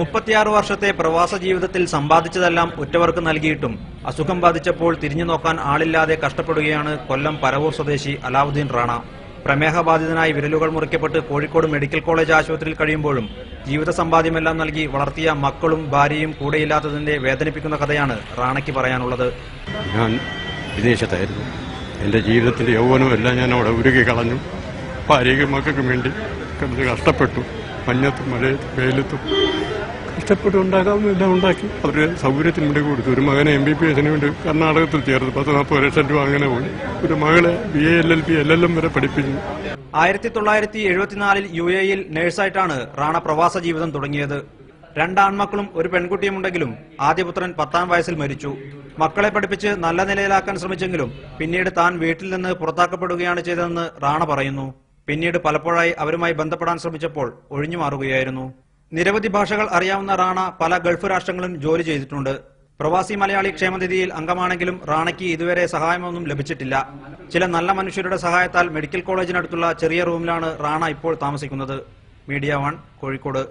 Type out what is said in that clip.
36 വർഷത്തെ പ്രവാസ ജീവിതത്തിൽ സമ്പാദിച്ചതെല്ലാം ഉറ്റവർക്ക് നൽകിയിട്ടും അസുഖം ബാധിച്ചപ്പോൾ തിരിഞ്ഞു നോക്കാൻ ആളില്ലാതെ കഷ്ടപ്പെടുകയാണ് കൊല്ലം പരവൂർ സ്വദേശി അലാവുദ്ദീൻ റാണ. പ്രമേഹബാധിതനായി വിരലുകൾ മുറിക്കപ്പെട്ട് കോഴിക്കോട് മെഡിക്കൽ കോളേജ് ആശുപത്രിയിൽ കഴിയുമ്പോഴും ജീവിത സമ്പാദ്യമെല്ലാം നൽകി വളർത്തിയ മക്കളും ഭാര്യയും കൂടെയില്ലാത്തതിന്റെ വേദനിപ്പിക്കുന്ന കഥയാണ് റാണയ്ക്ക് പറയാനുള്ളത്. ഞാൻ വിദേശത്തായിരുന്നു. എന്റെ ജീവിതത്തിന്റെ യൗവനമെല്ലാം ഞാൻ അവിടെ ഉരുകി കളഞ്ഞു. ഭാര്യയ്ക്കും മക്കൾക്കും വേണ്ടി കഷ്ടപ്പെട്ടു. മഞ്ഞത്തും മഴയത്തും വെയിലത്തും കഷ്ടപ്പെട്ട് ഉണ്ടാക്കാവുന്നതെല്ലാം ഉണ്ടാക്കി അവരുടെ സൗകര്യത്തിന് വേണ്ടി കൊടുത്തു. ഒരു മകനെ MBBS വേണ്ടി കർണാടകത്തിൽ ചേർത്ത് 10-40 ലക്ഷം രൂപ അങ്ങനെ പോയി. ഒരു മകളെ BA LLB LLM വരെ പഠിപ്പിച്ചു. 1974 UAE-യിൽ നഴ്സായിട്ടാണ് റാണ പ്രവാസ ജീവിതം തുടങ്ങിയത്. 2 ആൺമക്കളും ഒരു പെൺകുട്ടിയുമുണ്ടെങ്കിലും ആദ്യപുത്രൻ 10-ാം വയസ്സിൽ മരിച്ചു. മക്കളെ പഠിപ്പിച്ച് നല്ല നിലയിലാക്കാൻ ശ്രമിച്ചെങ്കിലും പിന്നീട് താൻ വീട്ടിൽ നിന്ന് പുറത്താക്കപ്പെടുകയാണ് ചെയ്തതെന്ന് റാണ പറയുന്നു. പിന്നീട് പലപ്പോഴായി അവരുമായി ബന്ധപ്പെടാൻ ശ്രമിച്ചപ്പോൾ ഒഴിഞ്ഞു മാറുകയായിരുന്നു. നിരവധി ഭാഷകൾ അറിയാവുന്ന റാണ പല ഗൾഫ് രാഷ്ട്രങ്ങളിലും ജോലി ചെയ്തിട്ടുണ്ട്. പ്രവാസി മലയാളി ക്ഷേമനിധിയിൽ അംഗമാണെങ്കിലും റാണയ്ക്ക് ഇതുവരെ സഹായമൊന്നും ലഭിച്ചിട്ടില്ല. ചില നല്ല മനുഷ്യരുടെ സഹായത്താൽ മെഡിക്കൽ കോളേജിനടുത്തുള്ള ചെറിയ റൂമിലാണ് റാണ ഇപ്പോൾ താമസിക്കുന്നത്. മീഡിയ 1 കോഴിക്കോട്.